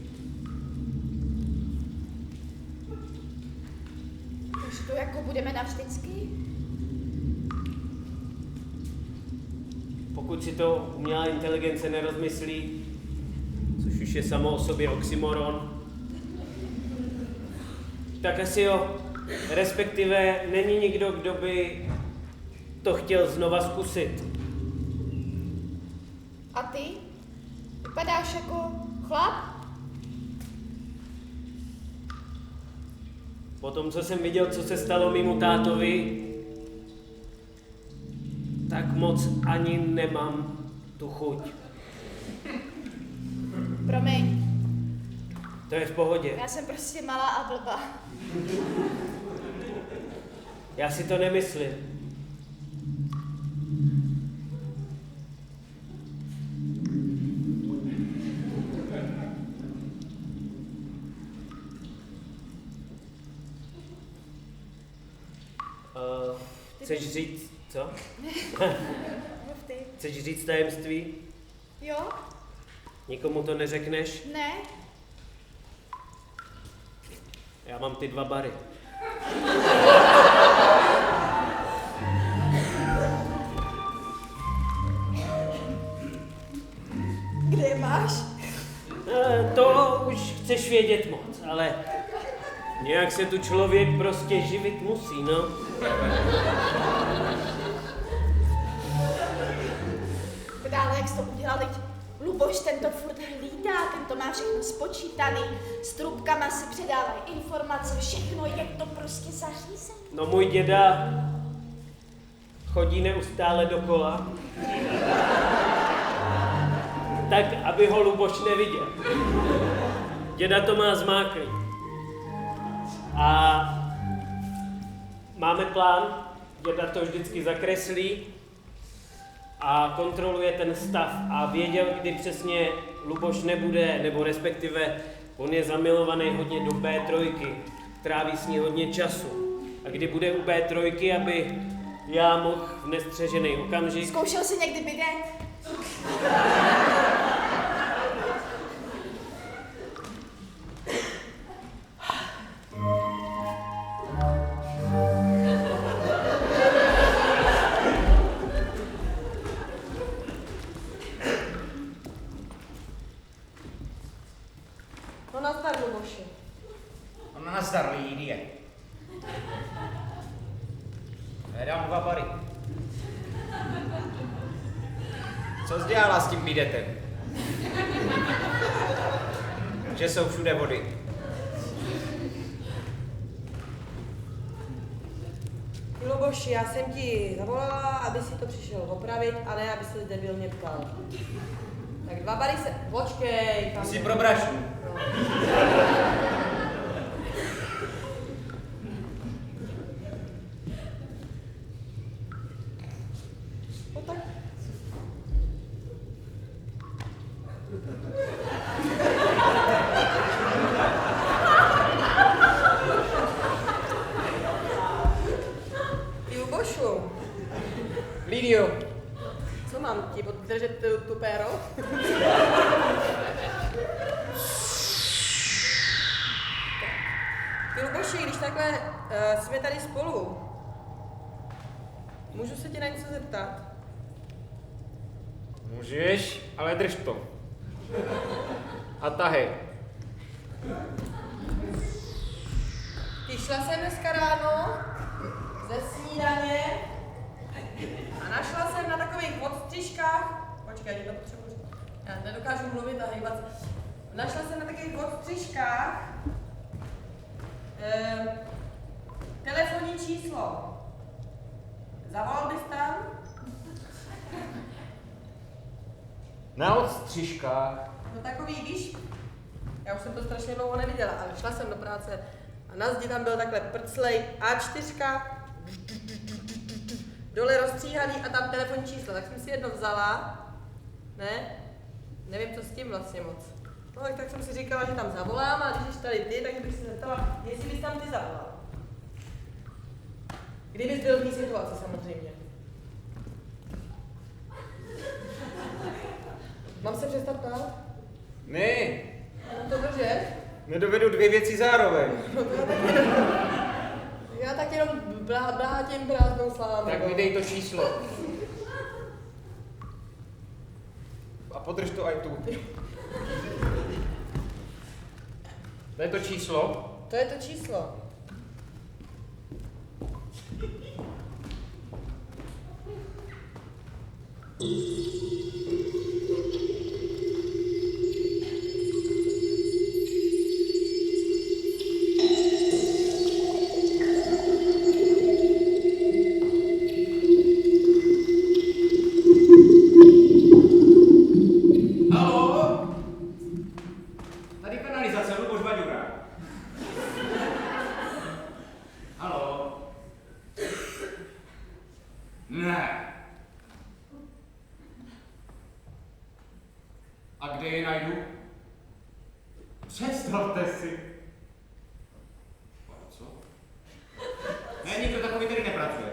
Takže to jako budeme navždycky? Pokud si to umělá inteligence nerozmyslí, což už je samo o sobě oxymoron, tak asi jo. Respektive není nikdo, kdo by to chtěl znova zkusit. A ty? Vypadáš jako chlap? Po tom, co jsem viděl, co se stalo mému tátovi, tak moc ani nemám tu chuť. Promiň, To je v pohodě. já jsem prostě malá a blbá. Já si to nemyslím. Chceš říct, co? Mluv ty. Chceš říct tajemství? Jo? Nikomu to neřekneš? Ne? Já mám ty 2 bary. Kde je máš? To už chceš vědět moc, ale nějak se tu člověk prostě živit musí, no. Dále, jak jsi to udělal, teď Luboš, ten to furt hlídá, ten to má všechno spočítaný, s trubkama si předávají informace, všechno je to prostě zařízené. No můj děda chodí neustále dokola, tak, aby ho Luboš neviděl. Děda to má zmáklý. A máme plán, děda to vždycky zakreslí a kontroluje ten stav a věděl, kdy přesně Luboš nebude, nebo respektive on je zamilovaný hodně do B3, tráví s ní hodně času. A kdy bude u B3, aby já mohl v nestřežený okamžik. Zkoušel jsi někdy bidet? No nazdar, Luboši. No nazdar, Lídie. Já dám 2 bary. Co jsi dělala s tím bidetem? Že jsou všude vody. Ty Luboši, já jsem ti zavolala, aby si to přišel opravit, a ne, aby se debilně ptal. Tak 2 bary se... Počkej, kam... Si pro brašu. No. No tak... Ty Lubošu, Lidio, co mám ti podržet tu péro? Ty Luboši, když takhle jsme tady spolu, můžu se tě na něco zeptat? můžeš, ale drž to. A tahej. Ty šla jsem dneska ráno ze snídaně a našla jsem na takových odstřižkách, počkej, já ti to potřebuji, já nedokážu mluvit a hejbat se. Našla jsem na takových odstřižkách telefonní číslo. Zavolal bys tam? Na odstřižkách. No takový, víš, já už jsem to strašně dlouho neviděla, ale šla jsem do práce a na zdi tam byl takhle prclej A4, dole rozstříhaný a tam telefonní číslo, tak jsem si jedno vzala, ne, nevím, co s tím vlastně moc. No tak jsem si říkala, že tam zavolám a když jsi tady ty, tak bych se zeptala, jestli bys tam ty zavolal. Kdybys byl v té situaci samozřejmě. Mám se přestat ptát? Ne, Mám to držet? nedovedu 2 věci zároveň. No to já tak jenom blátím prázdnou slámu. Tak mi dej to číslo. A podrž to aj tu. To je to číslo. To je to číslo. Haló? Tady kanalizace, Luboš Vaďura. Haló? Ne. A kde je najdu? Představte si. Co? Ne, nikdo takový tady nepracuje.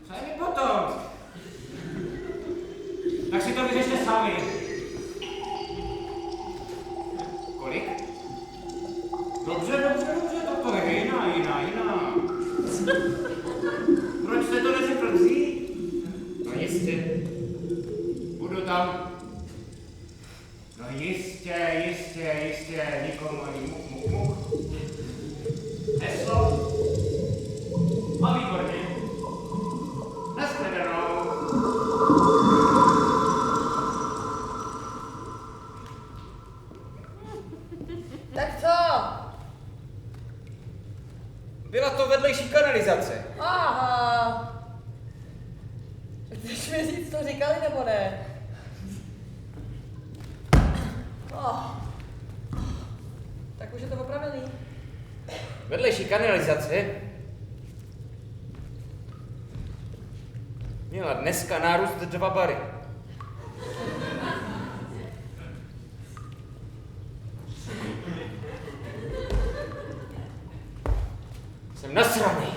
Co je mi potom? Tak si to vyřešte sami. Kolik? Dobře, to je jiná. Proč jste to neřekl dřív? No jistě. Budu tam. No jistě, nikomu ani muk. Heslo. A výborně. Nashledanou. Tak co? Byla to vedlejší kanalizace. Aha. Chceš mi říct, co říkali, nebo ne? Oh. Tak už je to opravený. Vedlejší kanalizace měla dneska nárůst 2 bary. Jsem nasraný.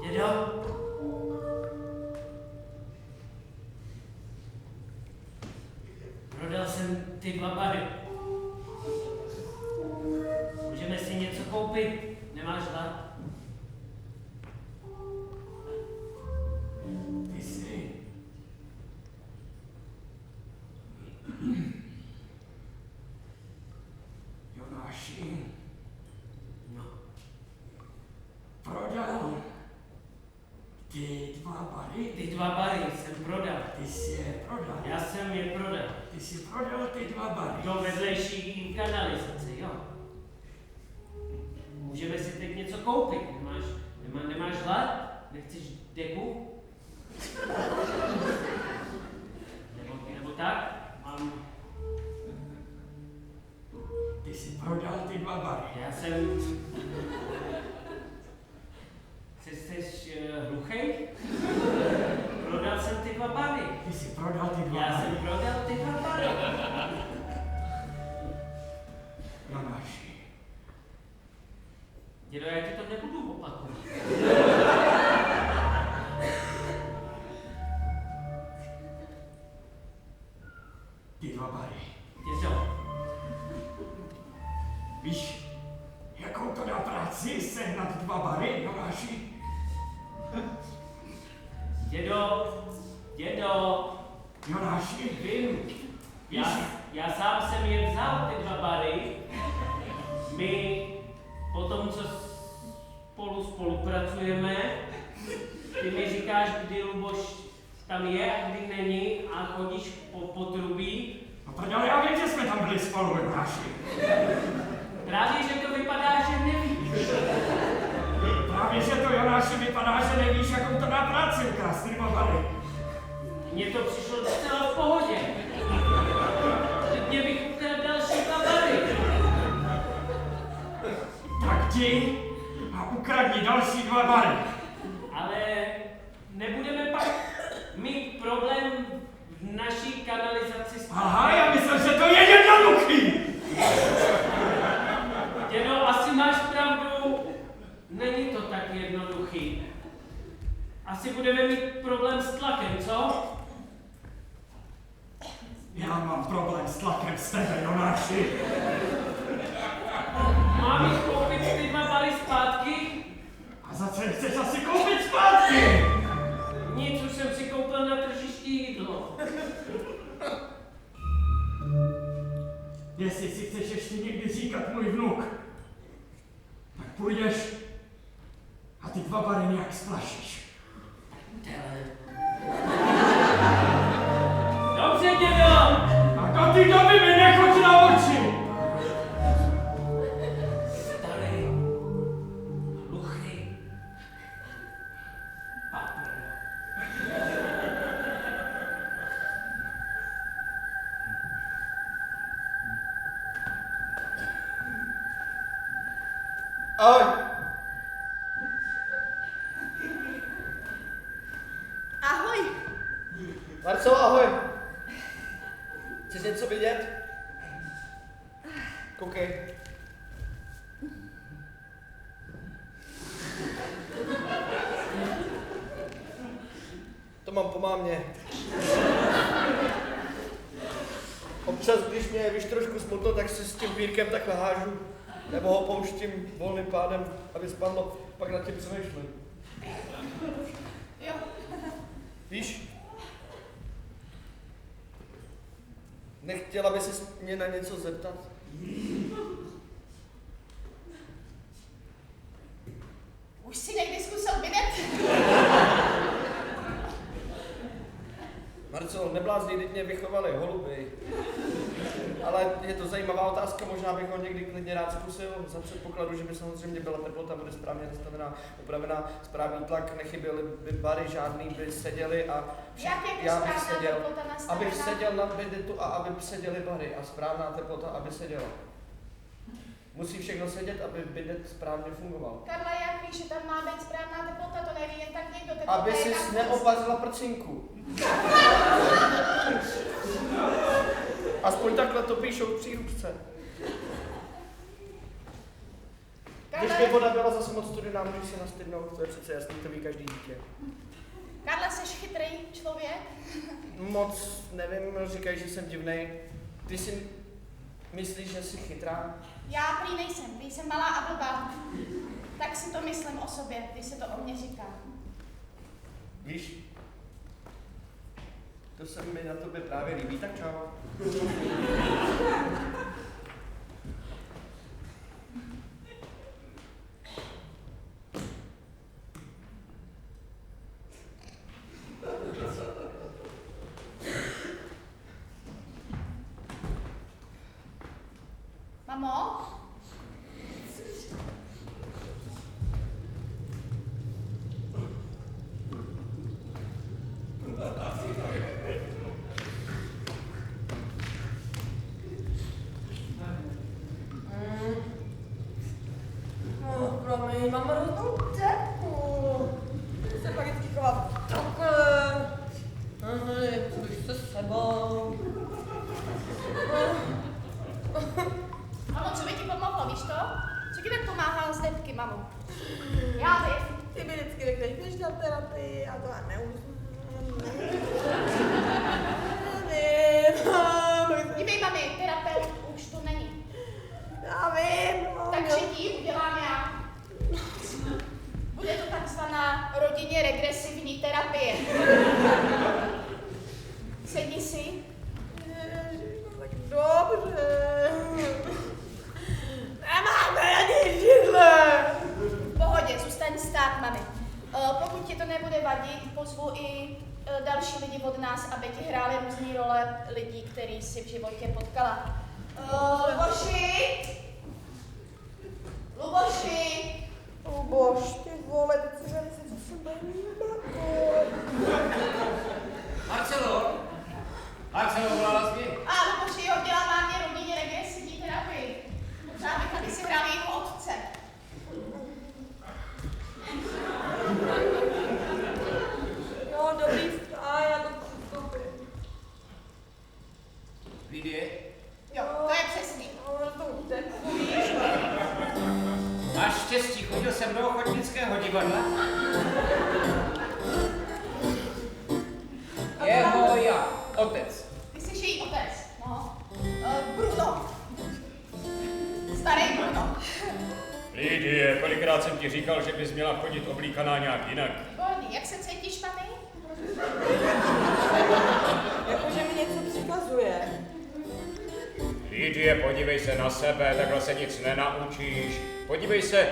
Dědo? Prodal jsem ty 2 bary. Můžeme si něco koupit? Nemáš hlad? Ty jsi. prodal. Já jsem je prodal. Ty jsi prodal ty 2 bary. Do vedlejší kanalizace, jo. Můžeme si teď něco koupit. Nemáš hlad? Nechceš deku? Nebo tak? Mám... Ty jsi prodal ty 2 bary. Já jsem... Jsi hluchej? Prodal jsem ty 2 bary. Ty jsi prodal ty 2 Já bary. jsem prodal ty 2 bary. Jonáši. Dědo, já ti to nebudu opakovat. Ty 2 bary. Dědo, Víš, jakou to dá práci sehnat 2 bary, Jonáši? dědo, Jonáši, vím. Já sám jsem je vzal, ty 2 bary. My po tom, co spolupracujeme, ty mi říkáš, kdy Luboš tam je a kdy není a chodíš po potrubí. no prdele, já vím, že jsme tam byli spolu, Jonáši. Právě, že to vypadá, že nevíš. Právě, že to, Jonáši, vypadá, že nevíš, jakou to dá práci ukrást ty 2 bary. Mně to přišlo docela v pohodě. Klidně bych ukradl další 2 bary. Tak jdi a ukradni další 2 bary. Ale nebudeme pak mít problém v naší kanalizaci s... Aha, já myslel, že to je jednoduchý. Dědo, asi máš pravdu. Není to tak jednoduchý. Asi budeme mít problém s tlakem, co? Já mám problém s tlakem z tebe, Jonáši. Mám jich koupit ty 2 bary zpátky? A za co je chceš asi koupit zpátky? Nic, už jsem si koupil na tržišti jídlo. Jestli si chceš ještě někdy říkat můj vnuk, tak půjdeš a ty 2 bary nějak splašíš. Dobře, dědo! A do té doby mi nechoď na oči! Starý, hluchý, paprdo. Ahoj! Ahoj. Marcelo, ahoj! Chceš něco vidět? Koukej. To mám po mámě. Občas, když mě víš trošku smutno, tak si s tím pírkem takhle hážu. Nebo ho pouštím volným pádem, aby spadlo, pak nad tím přemýšlím. Jo. Víš? Nechtěla by se mě na něco zeptat? Už si někdy zkusil vidět? Marcelo, neblázni, teď mě vychovali holuby. Ale je to zajímavá otázka, možná bych ho někdy klidně rád zkusil. Za předpokladu, že by samozřejmě byla teplota, bude správně nastavená, upravená, správný tlak, nechyběly by bary, žádný by seděli a Jak je to já bych správná seděl, teplota nastavená? abych seděl na bidetu a aby seděly bary a správná teplota, aby seděla. Musí všechno sedět, aby bidet správně fungoval. Karla, jak víš, že tam má být správná teplota, to neví jen tak někdo. Teplota Aby je si tak neopařila prcinku. Aspoň takhle to píšou v příručce. Když by voda byla zase moc studená, můžeš si nastydnout, to je přece jasný, to ví každý dítě. Karla, jsi chytrý člověk? Moc nevím, říkají, že jsem divnej. Ty si myslíš, že jsi chytrá? Já prý nejsem malá a blbá. Tak si to myslím o sobě, když se to o mě říká. Víš? To se mi na tobě právě líbí, tak čau. Mamo? Promiň, mám hroznou tepu. Se pak vždycky chová takhle. Když se s sebou. Mamo, co by ti pomohlo, víš to? Co ti tak pomáhá z depky, mamo? Já vím. Ty mi vždycky řekneš, běž na terapii, a to já neumím. Dívej, mami, terapeut už tu není. Já vím. Takže ti udělám já. Bude to takzvaná rodině regresivní terapie. Sedni si. Tak dobře. Nemáme ani židle. V pohodě, zůstaň stát, mami. Pokud ti to nebude vadit, pozvu i další lidi od nás, aby ti hráli různý role lidí, který si v životě potkala. Luboši! Luboši! Luboš, ty vole, teď si velice, co se baví, Marcelo, volala jsi mě? A Luboši, jo, dělá mámě rodině regresivní terapii. Možná bych, aby si hrál jeho otce. Jo, dobrý, a já to přistoupím. Lidie? Jo, to je přesný. Ale to tepu, víš. Máš štěstí, chodil jsem do ochotnického divadla. Jeho já, otec. Ty jsi její otec, no. Bruno. Starý Bruno. Lidie, kolikrát jsem ti říkal, že bys měla chodit oblíkaná nějak jinak. Výborný, jak se cítíš, mami? Jakože mi něco přikazuje. Lidie, podívej se na sebe, takhle se nic nenaučíš. Podívej se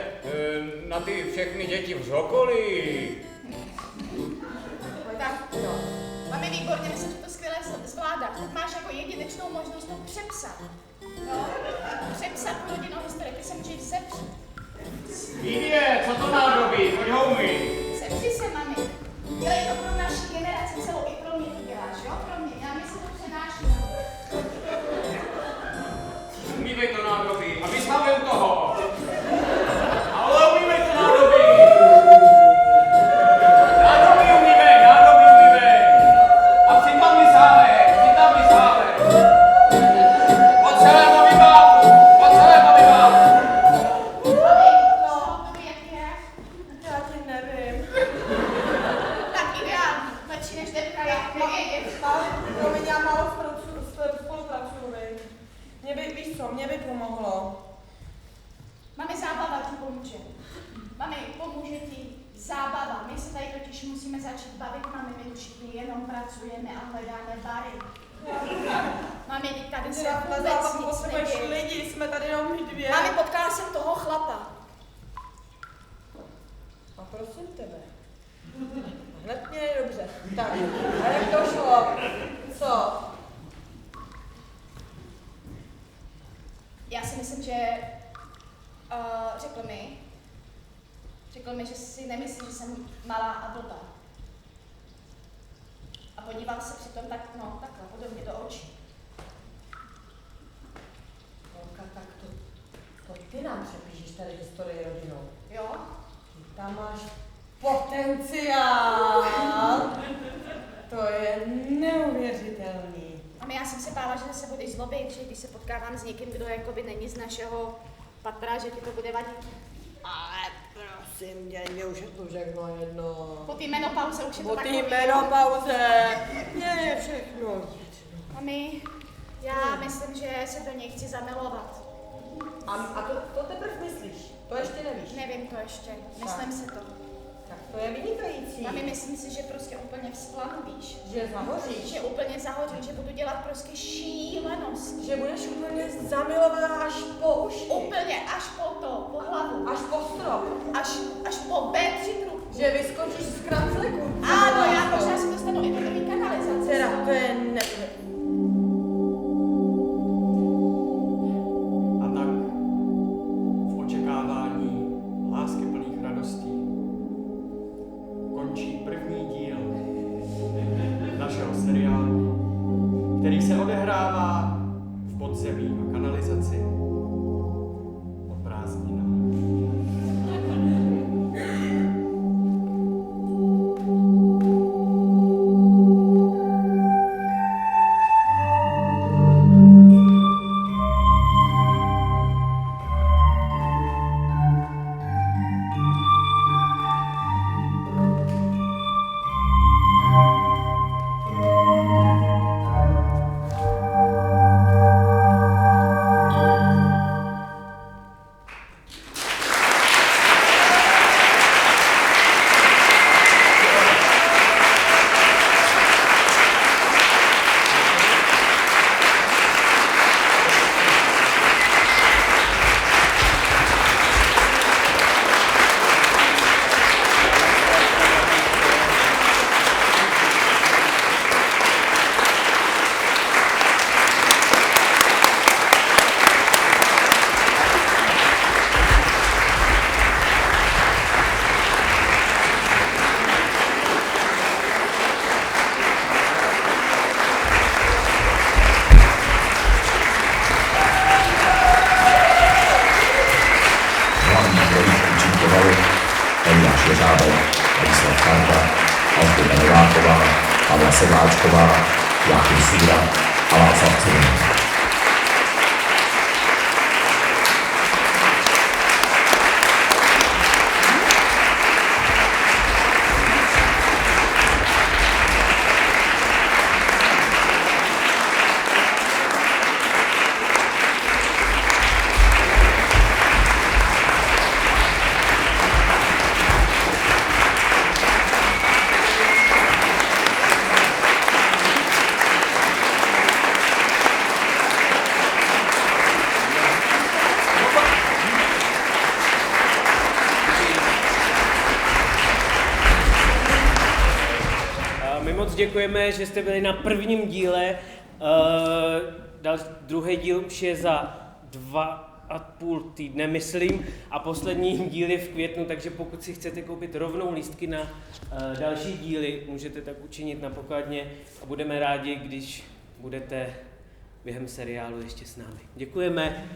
na ty všechny děti v okolí. Tak, jo. Mami, výborně, myslím, že to skvěle zvládá. Teď máš jako jedinečnou možnost to přepsat. Jo? Přepsat rodinnou historii, ty se můžeš zepřít. Lidie, co to nádobí? Pojď ho umyj. Sepři se, mami. Dělej to pro naši generaci celou, i pro mě to děláš, jo? Pro mě, já mi se to přenáší. Umývej to nádobí a vystavuj u toho. Ale umývej to nádobí. Nádobí umývej. A přitom mi sálej. Po celém obyváku. Mami, no, to jak je? Já ti nevím. Tak ideální, lepší než depka, jak nevědět. Promiň, já málo spolupracuju, vej. Mě by pomohlo. Mami, zábava ti pomůže. Mami, pomůže ti zábava. My se tady totiž musíme začít bavit, mami, my tu všichni jenom pracujeme a hledáme bary. Mami, tady se vůbec nic neděje. Lidi, jsme tady jenom my dvě. Mami, potkala jsem toho chlapa. A prosím tebe. Hned mě je dobře. Tak, a jak to šlo? Co? Já si myslím, že řekl mi, že si nemyslí, že jsem malá a blbá. A podíval se přitom takhle, ode mě do očí. Holka, tak to ty nám přepíšeš tady historii rodinou. Jo? Ty tam máš potenciál. To je neuvěřitelný. A já jsem se bála, že se budeš zlobit, že když se potkávám s někým, kdo jakoby není z našeho patra, že ti to bude vadit. Ale prosím tě, mě už je to všechno jedno. Po té menopauze už je to takový. Po té menopauze, mě je všechno jedno. Mami, já myslím, že se do něj chci zamilovat. A to teprve myslíš? To ještě nevíš? Nevím to ještě, myslím si to. Tak to je vynikající. Mami, myslím si, že prostě úplně vzplanu, víš. Že zahoříš. Že úplně zahořím, že budu dělat prostě šílenost. Že budeš úplně zamilovaná až po uši. Úplně až po hlavu. Až po strop. Až po B3 trubku. Že vyskočíš z kracleku. Ano, já možná si dostanu i do druhé kanalizace. Teda, to je A tak který se odehrává v podzemí a kanalizaci o prázdninách. Pavla Sedláčková, Jakub Síra a Václav Civiník. Děkujeme, že jste byli na prvním díle. Druhý díl už je za 2,5 týdne, myslím, a poslední díl je v květnu, takže pokud si chcete koupit rovnou lístky na další díly, můžete tak učinit na pokladně a budeme rádi, když budete během seriálu ještě s námi. Děkujeme.